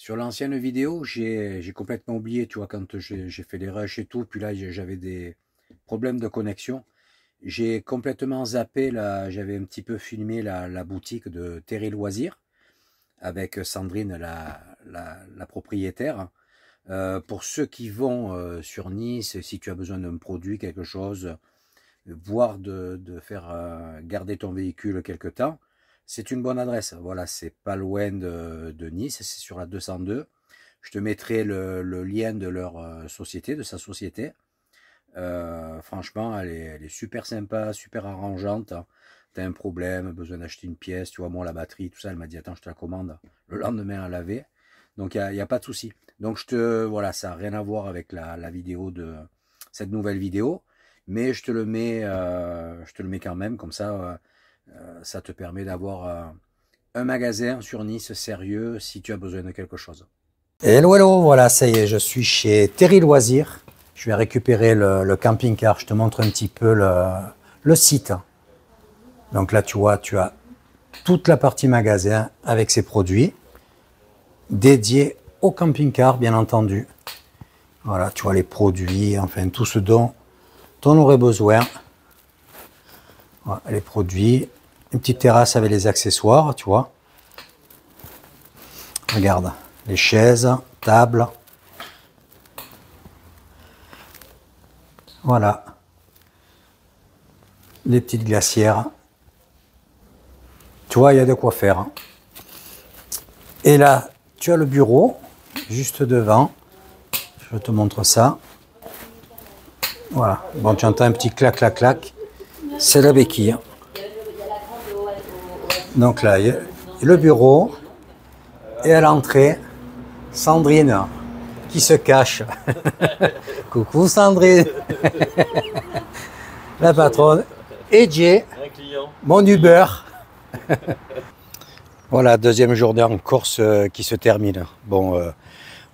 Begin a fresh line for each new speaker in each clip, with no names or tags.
Sur l'ancienne vidéo, j'ai complètement oublié, tu vois, quand j'ai fait les rushs et tout, puis là j'avais des problèmes de connexion. J'ai complètement zappé, j'avais un petit peu filmé la boutique de Terry Loisirs avec Sandrine, la propriétaire. Pour ceux qui vont sur Nice, si tu as besoin d'un produit, quelque chose, voire de faire garder ton véhicule quelque temps, c'est une bonne adresse. Voilà, c'est pas loin de Nice, c'est sur la 202. Je te mettrai le lien de leur société, de sa société. Franchement, elle est super sympa, super arrangeante. T'as un problème, besoin d'acheter une pièce, tu vois, moi la batterie, tout ça, elle m'a dit attends, je te la commande le lendemain à laver. Donc il y a pas de souci. Donc voilà, ça n'a rien à voir avec la vidéo de cette nouvelle vidéo, mais je te le mets quand même, comme ça te permet d'avoir un magasin sur Nice sérieux si tu as besoin de quelque chose.
Hello, hello, voilà, ça y est, je suis chez Terry Loisirs. Je vais récupérer le camping-car. Je te montre un petit peu le site. Donc là, tu vois, tu as toute la partie magasin avec ses produits dédiés au camping-car, bien entendu. Voilà, tu vois les produits, enfin tout ce dont on aurait besoin. Voilà, les produits, une petite terrasse avec les accessoires, tu vois. Regarde, les chaises, tables. Voilà. Les petites glacières. Tu vois, il y a de quoi faire. Et là, tu as le bureau, juste devant. Je te montre ça. Voilà. Bon, tu entends un petit clac, clac, clac. C'est la béquille. Donc là, il y a le bureau. Et à l'entrée, Sandrine qui se cache. Coucou Sandrine. La patronne. Et Jay, mon Uber. Voilà, deuxième journée en Corse qui se termine. Bon,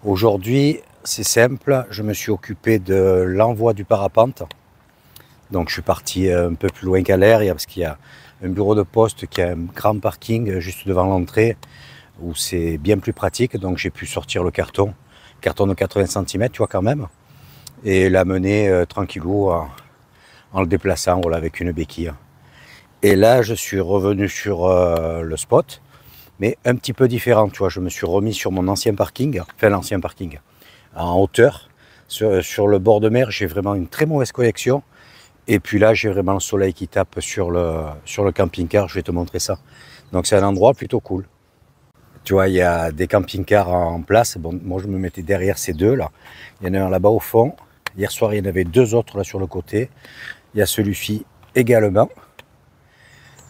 aujourd'hui, c'est simple. Je me suis occupé de l'envoi du parapente. Donc, je suis parti un peu plus loin qu'à l'air, parce qu'il y a un bureau de poste qui a un grand parking juste devant l'entrée où c'est bien plus pratique. Donc, j'ai pu sortir le carton de 80 cm, tu vois, quand même, et l'amener tranquillou en le déplaçant, voilà, avec une béquille. Et là, je suis revenu sur le spot, mais un petit peu différent, tu vois. Je me suis remis sur mon ancien parking, enfin l'ancien parking, en hauteur. Sur le bord de mer, j'ai vraiment une très mauvaise connexion. Et puis là, j'ai vraiment le soleil qui tape sur le camping-car. Je vais te montrer ça. Donc c'est un endroit plutôt cool. Tu vois, il y a des camping-cars en place. Bon, moi, je me mettais derrière ces deux là. Il y en a un là-bas au fond. Hier soir, il y en avait deux autres là sur le côté. Il y a celui-ci également.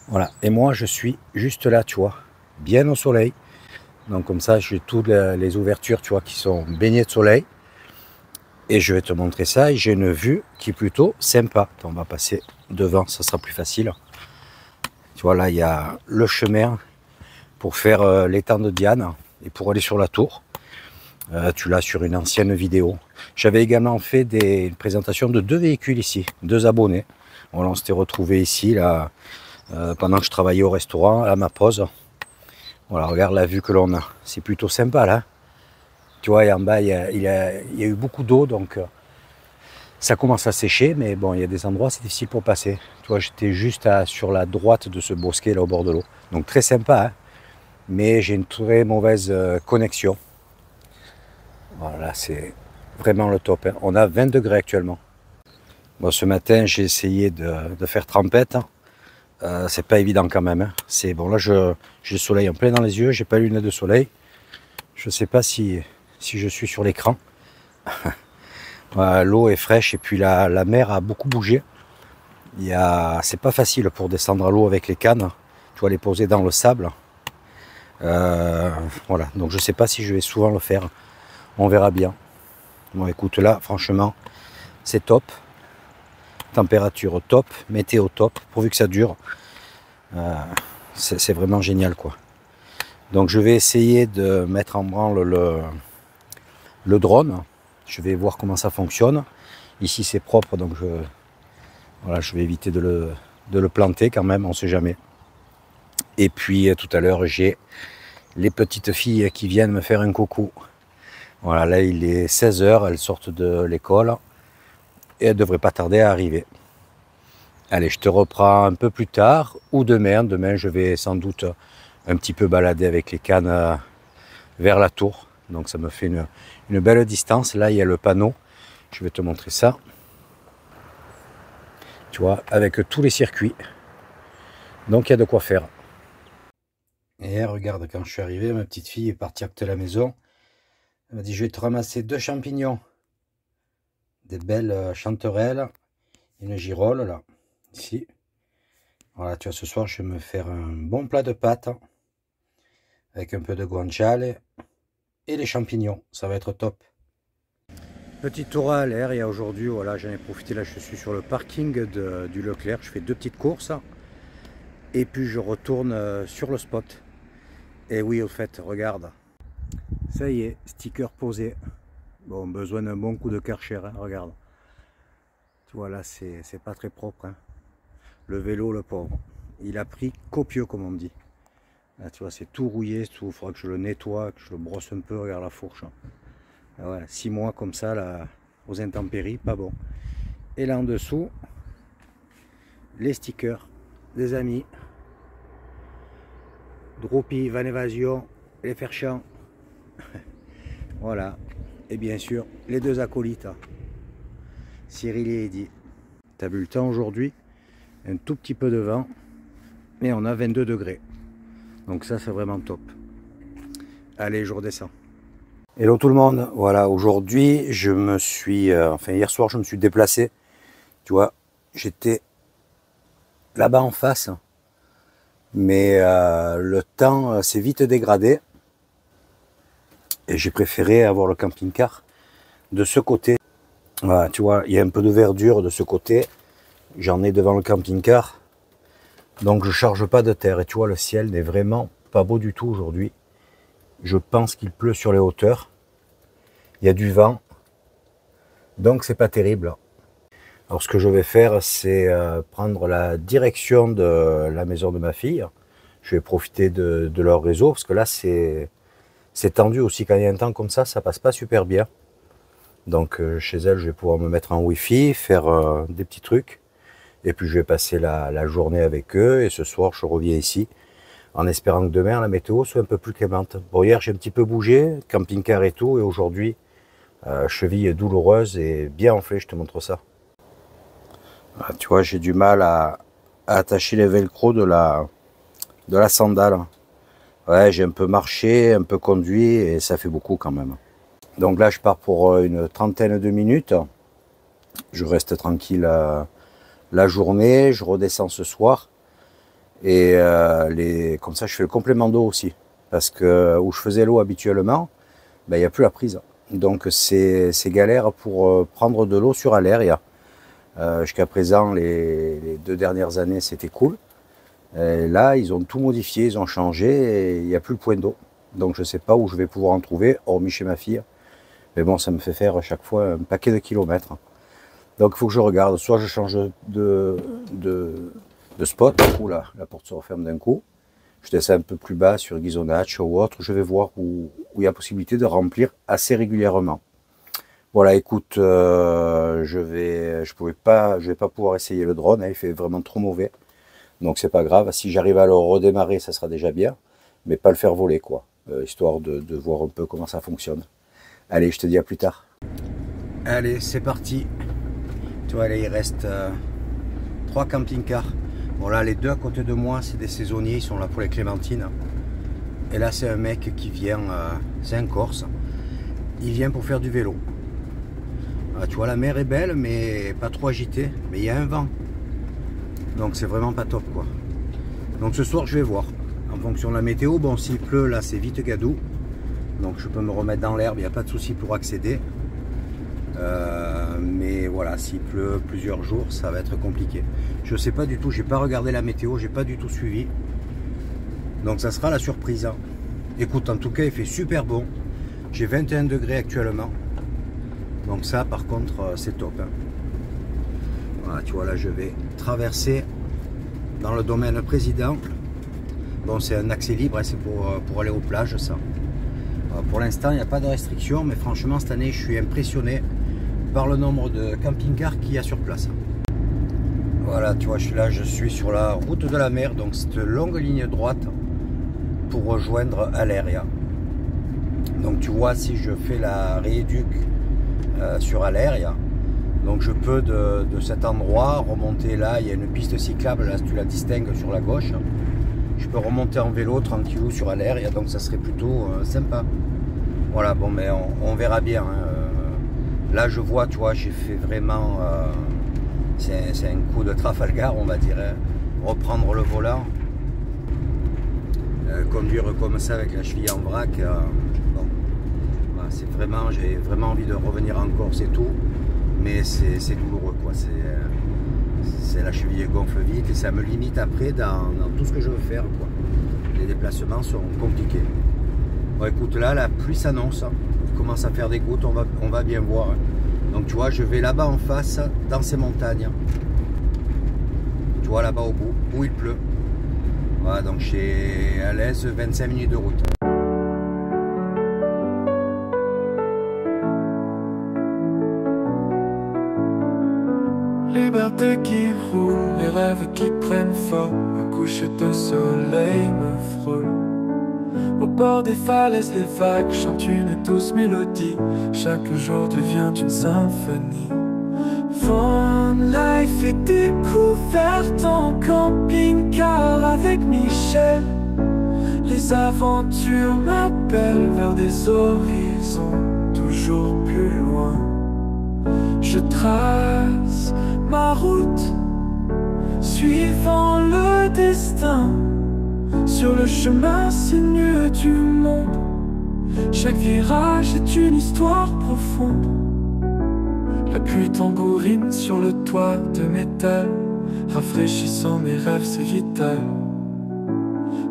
Voilà, et moi je suis juste là, tu vois, bien au soleil. Donc comme ça, j'ai toutes les ouvertures, tu vois, qui sont baignées de soleil. Et je vais te montrer ça, et j'ai une vue qui est plutôt sympa. On va passer devant, ça sera plus facile. Tu vois, là, il y a le chemin pour faire l'étang de Diane et pour aller sur la tour. Tu l'as sur une ancienne vidéo. J'avais également fait une présentation de deux véhicules ici, deux abonnés. Voilà, on s'était retrouvés ici, là. Pendant que je travaillais au restaurant, à ma pause. Voilà, regarde la vue que l'on a. C'est plutôt sympa là. Tu vois, et en bas, il y a eu beaucoup d'eau, donc ça commence à sécher, mais bon, il y a des endroits, c'est difficile pour passer. Tu vois, j'étais juste sur la droite de ce bosquet là au bord de l'eau. Donc très sympa, hein, mais j'ai une très mauvaise connexion. Voilà, c'est vraiment le top, hein. On a 20 degrés actuellement. Bon, ce matin, j'ai essayé de faire trempette. C'est pas évident quand même, hein. C'est bon, là j'ai le soleil en plein dans les yeux, j'ai pas les lunettes de soleil. Je sais pas si je suis sur l'écran. Voilà, l'eau est fraîche et puis la mer a beaucoup bougé. C'est pas facile pour descendre à l'eau avec les cannes. Tu vois, les poser dans le sable. Voilà, donc je sais pas si je vais souvent le faire. On verra bien. Bon, écoute, là, franchement, c'est top. Température top, météo top, pourvu que ça dure. C'est vraiment génial, quoi. Donc je vais essayer de mettre en branle le drone. Je vais voir comment ça fonctionne. Ici c'est propre, donc voilà, je vais éviter de le planter quand même, on ne sait jamais. Et puis tout à l'heure j'ai les petites filles qui viennent me faire un coucou. Voilà, là il est 16 h, elles sortent de l'école et elles ne devraient pas tarder à arriver. Allez, je te reprends un peu plus tard ou demain. Demain, je vais sans doute un petit peu balader avec les cannes vers la tour. Donc ça me fait une belle distance. Là, il y a le panneau. Je vais te montrer ça. Tu vois, avec tous les circuits. Donc il y a de quoi faire. Et regarde, quand je suis arrivé, ma petite fille est partie acter la maison. Elle m'a dit, je vais te ramasser 2 champignons. Des belles chanterelles. Une girole, là. Ici. Voilà, tu vois, ce soir, je vais me faire un bon plat de pâtes. Avec un peu de guanciale. Et les champignons. Ça va être top. Petit tour à l'air, il y a aujourd'hui, voilà, j'en ai profité, là je suis sur le parking du Leclerc, je fais 2 petites courses et puis je retourne sur le spot. Et oui, au fait, regarde, ça y est, sticker posé. Bon, besoin d'un bon coup de Karcher, hein, regarde. Tu vois là, c'est pas très propre, hein. Le vélo, le pauvre, il a pris copieux comme on dit. Là, tu vois, c'est tout rouillé, il faudra que je le nettoie, que je le brosse un peu, regarde la fourche. Voilà, 6 mois comme ça là, aux intempéries, pas bon. Et là en dessous, les stickers des amis. Dropi, Van Evasion, les Ferchamps. Voilà. Et bien sûr, les 2 acolytes. Cyril et Eddy. T'as vu le temps aujourd'hui? Un tout petit peu de vent. Mais on a 22 degrés. Donc ça, c'est vraiment top. Allez, je redescends. Hello tout le monde, voilà, aujourd'hui je me suis, enfin hier soir je me suis déplacé, tu vois, j'étais là-bas en face, mais le temps s'est vite dégradé et j'ai préféré avoir le camping-car de ce côté. Voilà, tu vois, il y a un peu de verdure de ce côté, j'en ai devant le camping-car, donc je charge pas de terre et tu vois le ciel n'est vraiment pas beau du tout aujourd'hui. Je pense qu'il pleut sur les hauteurs. Il y a du vent. Donc c'est pas terrible. Alors ce que je vais faire, c'est prendre la direction de la maison de ma fille. Je vais profiter de leur réseau. Parce que là, c'est tendu aussi. Quand il y a un temps comme ça passe pas super bien. Donc chez elle, je vais pouvoir me mettre en Wi-Fi, faire des petits trucs. Et puis je vais passer la journée avec eux. Et ce soir, je reviens ici. En espérant que demain, la météo soit un peu plus clémente. Bon, hier, j'ai un petit peu bougé, camping-car et tout, et aujourd'hui, cheville douloureuse et bien enflée, je te montre ça. Ah, tu vois, j'ai du mal à attacher les velcro de la sandale. Ouais, j'ai un peu marché, un peu conduit, et ça fait beaucoup quand même. Donc là, je pars pour une trentaine de minutes. Je reste tranquille la journée, je redescends ce soir. Et comme ça, je fais le complément d'eau aussi. Parce que où je faisais l'eau habituellement, ben, il n'y a plus la prise. Donc c'est galère pour prendre de l'eau sur Aléria. Jusqu'à présent, les 2 dernières années, c'était cool. Et là, ils ont tout modifié, ils ont changé et il n'y a plus le point d'eau. Donc je ne sais pas où je vais pouvoir en trouver, hormis chez ma fille. Mais bon, ça me fait faire à chaque fois un paquet de kilomètres. Donc il faut que je regarde. Soit je change de spot, où la porte se referme d'un coup. Je descends un peu plus bas sur Ghisonaccio ou autre. Je vais voir où il y a possibilité de remplir assez régulièrement. Voilà, écoute, je vais pas pouvoir essayer le drone. Hein, il fait vraiment trop mauvais. Donc c'est pas grave. Si j'arrive à le redémarrer, ça sera déjà bien. Mais pas le faire voler, quoi. Histoire de voir un peu comment ça fonctionne. Allez, je te dis à plus tard. Allez, c'est parti. Tu vois, là, il reste 3 camping-cars. Bon là, les 2 à côté de moi, c'est des saisonniers, ils sont là pour les clémentines. Et là, c'est un mec qui vient, c'est un Corse, il vient pour faire du vélo. Tu vois, la mer est belle, mais pas trop agitée, mais il y a un vent. Donc c'est vraiment pas top, quoi. Donc ce soir, je vais voir. En fonction de la météo, bon, s'il pleut, là, c'est vite gadou. Donc je peux me remettre dans l'herbe, il n'y a pas de souci pour accéder. Mais voilà, s'il pleut plusieurs jours, ça va être compliqué. Je sais pas du tout, j'ai pas regardé la météo, j'ai pas du tout suivi. Donc ça sera la surprise. Hein. Écoute, en tout cas, il fait super bon. J'ai 21 degrés actuellement. Donc ça, par contre, c'est top. Hein. Voilà, tu vois, là, je vais traverser dans le domaine président. Bon, c'est un accès libre, hein, c'est pour aller aux plages, ça. Pour l'instant, il n'y a pas de restriction, mais franchement, cette année, je suis impressionné par le nombre de camping-cars qu'il y a sur place. Voilà, tu vois, je suis sur la route de la mer, donc cette longue ligne droite pour rejoindre Aléria. Donc tu vois, si je fais la rééduque sur Aléria, donc je peux de cet endroit remonter là, il y a une piste cyclable, là tu la distingues sur la gauche. Je peux remonter en vélo tranquillou sur Aléria, donc ça serait plutôt sympa. Voilà, bon, mais on verra bien. Hein. Là, je vois, tu vois, j'ai fait vraiment... c'est un coup de Trafalgar, on va dire. Hein. Reprendre le volant. Conduire comme ça avec la cheville en vrac. Bon, voilà, c'est vraiment... J'ai vraiment envie de revenir en Corse et tout. Mais c'est douloureux, quoi. C'est la cheville gonfle vite et ça me limite après dans tout ce que je veux faire, quoi. Les déplacements sont compliqués. Bon, écoute, là, la pluie s'annonce. Il commence à faire des gouttes, on va bien voir. Donc, tu vois, je vais là-bas en face, dans ces montagnes. Tu vois, là-bas au bout, où il pleut. Voilà, donc j'ai à l'aise 25 minutes de route.
Liberté qui roule, les rêves qui prennent forme. Un coucher de soleil me frôle. Au bord des falaises, les vagues chantent une douce mélodie. Chaque jour devient une symphonie. Fun life et découverte en camping-car avec Michel. Les aventures m'appellent vers des horizons toujours plus loin. Je trace ma route, suivant le destin, sur le chemin sinueux du monde. Chaque virage est une histoire profonde. La pluie tambourine sur le toit de métal, rafraîchissant mes rêves, c'est vital.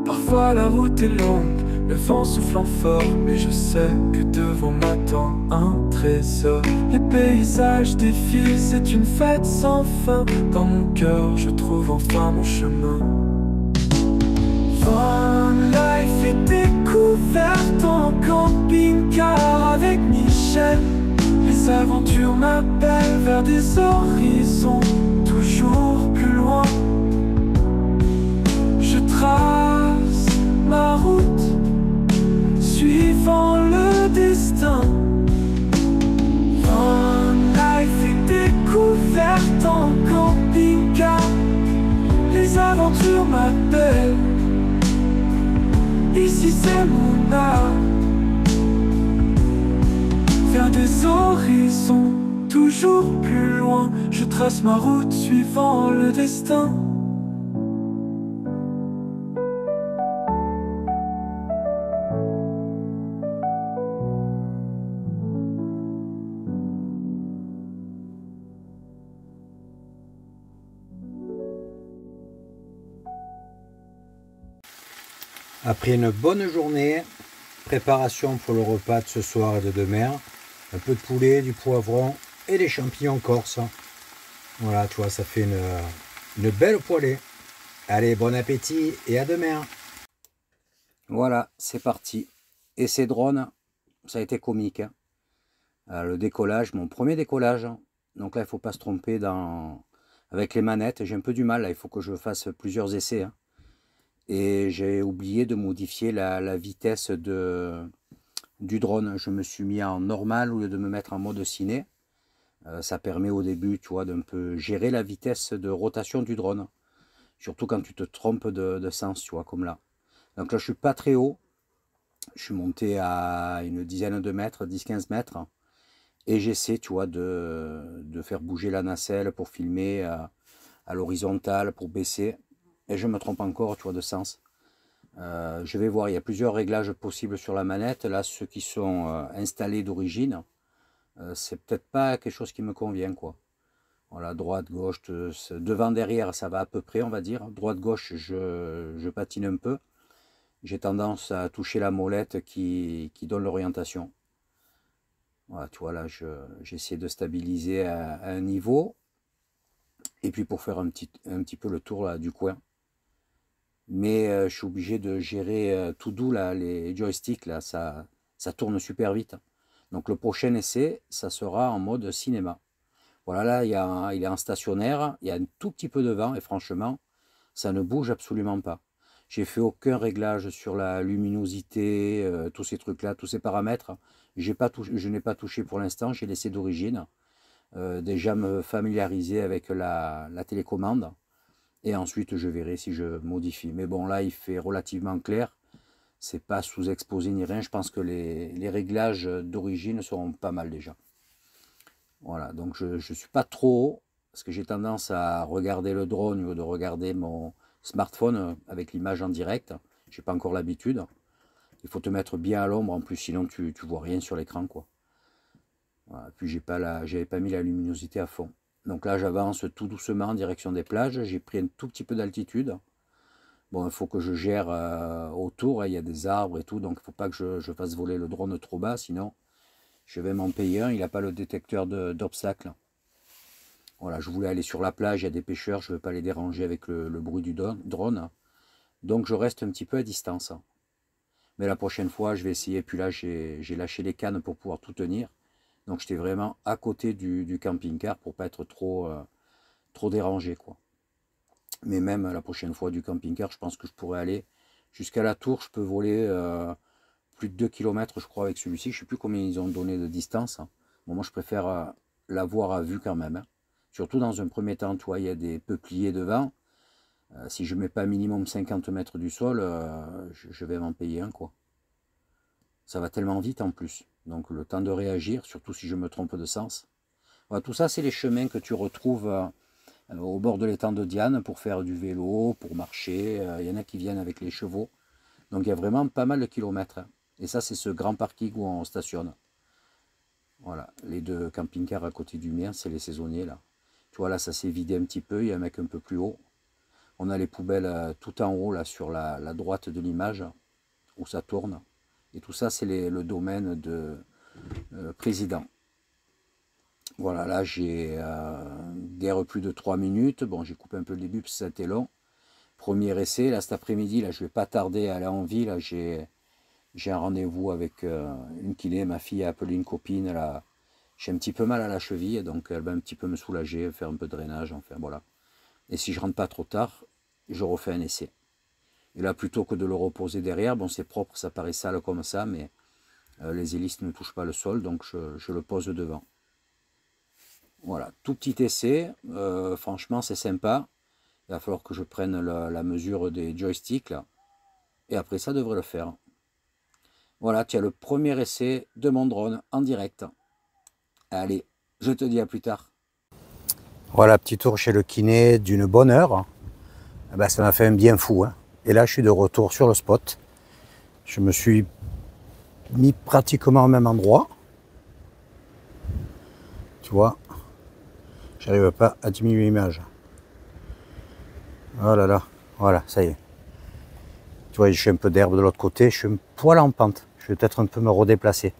Parfois la route est longue, le vent soufflant fort, mais je sais que devant m'attend un trésor. Les paysages défilent, c'est une fête sans fin. Dans mon cœur, je trouve enfin mon chemin. Fun life et découverte en camping-car avec Michel. Les aventures m'appellent vers des horizons toujours plus loin. Je trace ma route, suivant le destin. Fun life et découverte en camping-car. Les aventures m'appellent, ici c'est mon art. Vers des horizons toujours plus loin. Je trace ma route suivant le destin.
Après une bonne journée, préparation pour le repas de ce soir et de demain. Un peu de poulet, du poivron et des champignons corse. Voilà, tu vois, ça fait une belle poêlée. Allez, bon appétit et à demain.
Voilà, c'est parti. Et ces drones, ça a été comique. Hein. Le décollage, mon premier décollage. Donc là, il ne faut pas se tromper avec les manettes. J'ai un peu du mal, là. Il faut que je fasse plusieurs essais. Hein. Et j'ai oublié de modifier la vitesse du drone. Je me suis mis en normal au lieu de me mettre en mode ciné. Ça permet au début, tu vois, d'un peu gérer la vitesse de rotation du drone. Surtout quand tu te trompes de sens, tu vois, comme là. Donc là, je suis pas très haut. Je suis monté à une dizaine de mètres, 10-15 mètres. Et j'essaie, tu vois, de faire bouger la nacelle pour filmer à l'horizontale, pour baisser. Et je me trompe encore, tu vois, de sens. Je vais voir, il y a plusieurs réglages possibles sur la manette. Là, ceux qui sont installés d'origine, c'est peut-être pas quelque chose qui me convient, quoi. Voilà, droite, gauche, devant, derrière, ça va à peu près, on va dire. Droite, gauche, je patine un peu. J'ai tendance à toucher la molette qui donne l'orientation. Voilà, tu vois, là, j'essaie de stabiliser à un niveau. Et puis pour faire un petit peu le tour là, du coin. mais je suis obligé de gérer tout doux, là, les joysticks, là, ça tourne super vite. Donc le prochain essai, ça sera en mode cinéma. Voilà, là, il est en stationnaire, il y a un tout petit peu de vent, et franchement, ça ne bouge absolument pas. J'ai fait aucun réglage sur la luminosité, tous ces trucs-là, tous ces paramètres. Je n'ai pas touché pour l'instant, j'ai laissé d'origine. Déjà me familiariser avec la télécommande. Et ensuite, je verrai si je modifie. Mais bon, là, il fait relativement clair. C'est pas sous-exposé ni rien. Je pense que les réglages d'origine seront pas mal déjà. Voilà, donc je ne suis pas trop haut, parce que j'ai tendance à regarder le drone au lieu de regarder mon smartphone avec l'image en direct. Je n'ai pas encore l'habitude. Il faut te mettre bien à l'ombre, en plus, sinon tu ne vois rien sur l'écran, quoi. Voilà, puis j'avais pas mis la luminosité à fond. Donc là, j'avance tout doucement en direction des plages. J'ai pris un tout petit peu d'altitude. Bon, il faut que je gère autour, hein, il y a des arbres et tout, donc il ne faut pas que je fasse voler le drone trop bas, sinon je vais m'en payer un. Il n'a pas le détecteur d'obstacles. Voilà, je voulais aller sur la plage, il y a des pêcheurs, je ne veux pas les déranger avec le bruit du drone. Donc je reste un petit peu à distance. Mais la prochaine fois, je vais essayer. Puis là, j'ai lâché les cannes pour pouvoir tout tenir. Donc j'étais vraiment à côté du camping-car pour ne pas être trop dérangé, quoi. Mais même la prochaine fois du camping-car, je pense que je pourrais aller jusqu'à la tour. Je peux voler plus de 2 km, je crois, avec celui-ci. Je ne sais plus combien ils ont donné de distance. Bon, moi, je préfère l'avoir à vue quand même. Surtout dans un premier temps, tu vois, il y a des peupliers devant. Si je ne mets pas minimum 50 mètres du sol, je vais m'en payer un, quoi. Ça va tellement vite en plus. Donc le temps de réagir, surtout si je me trompe de sens. Voilà, tout ça, c'est les chemins que tu retrouves au bord de l'étang de Diane pour faire du vélo, pour marcher. Il y en a qui viennent avec les chevaux. Donc il y a vraiment pas mal de kilomètres. Et ça, c'est ce grand parking où on stationne. Voilà, les deux camping-cars à côté du mien, c'est les saisonniers là. Tu vois, là, ça s'est vidé un petit peu. Il y a un mec un peu plus haut. On a les poubelles tout en haut, là, sur la droite de l'image, où ça tourne. Et tout ça, c'est le domaine de président. Voilà, là, j'ai guère plus de 3 minutes. Bon, j'ai coupé un peu le début parce que c'était long. Premier essai, là, cet après-midi, là, je ne vais pas tarder à aller en ville. Là, j'ai un rendez-vous avec une kiné. Ma fille a appelé une copine. J'ai un petit peu mal à la cheville, donc elle va un petit peu me soulager, faire un peu de drainage, enfin, voilà. Et si je rentre pas trop tard, je refais un essai. Et là, plutôt que de le reposer derrière, bon, c'est propre, ça paraît sale comme ça, mais les hélices ne touchent pas le sol, donc je le pose devant. Voilà, tout petit essai, franchement, c'est sympa. Il va falloir que je prenne la mesure des joysticks, là. Et après, ça devrait le faire. Voilà, tu as le premier essai de mon drone en direct. Allez, je te dis à plus tard.
Voilà, petit tour chez le kiné d'une bonne heure. Eh ben, ça m'a fait un bien fou, hein. Et là, je suis de retour sur le spot. Je me suis mis pratiquement au même endroit. Tu vois, j'arrive pas à diminuer l'image. Oh là là, voilà, ça y est. Tu vois, je suis un peu d'herbe de l'autre côté, je suis un poil en pente. Je vais peut-être un peu me redéplacer.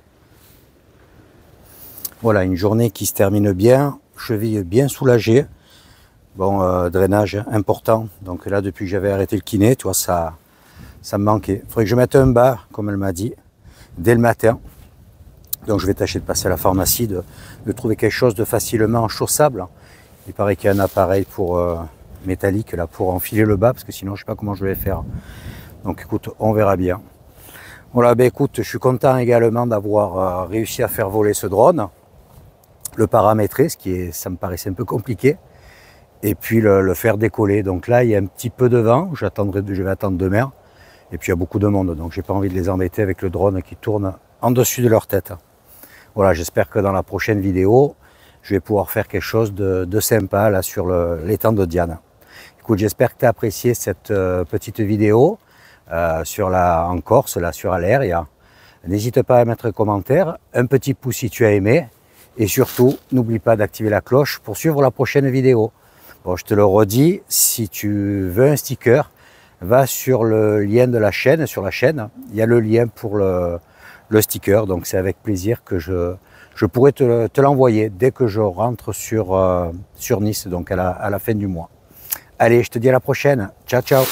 Voilà, une journée qui se termine bien, cheville bien soulagée. Bon, drainage important. Donc là, depuis que j'avais arrêté le kiné, tu vois, ça me manquait. Il faudrait que je mette un bas, comme elle m'a dit, dès le matin. Donc je vais tâcher de passer à la pharmacie, de trouver quelque chose de facilement chaussable. Il paraît qu'il y a un appareil pour métallique là pour enfiler le bas, parce que sinon je sais pas comment je vais faire. Donc écoute, on verra bien. Voilà, ben écoute, je suis content également d'avoir réussi à faire voler ce drone, le paramétrer, ça me paraissait un peu compliqué, et puis le faire décoller. Donc là, il y a un petit peu de vent, je vais attendre demain, et puis il y a beaucoup de monde, donc j'ai pas envie de les embêter avec le drone qui tourne en dessus de leur tête. Voilà, j'espère que dans la prochaine vidéo, je vais pouvoir faire quelque chose de sympa là sur l'étang de Diane. Écoute, j'espère que tu as apprécié cette petite vidéo en Corse, là sur Aleria. N'hésite pas à mettre un commentaire, un petit pouce si tu as aimé, et surtout, n'oublie pas d'activer la cloche pour suivre la prochaine vidéo. Bon, je te le redis, si tu veux un sticker, va sur le lien de la chaîne, sur la chaîne, il y a le lien pour le sticker, donc c'est avec plaisir que je pourrais te l'envoyer dès que je rentre sur Nice, donc à la fin du mois. Allez, je te dis à la prochaine. Ciao, ciao.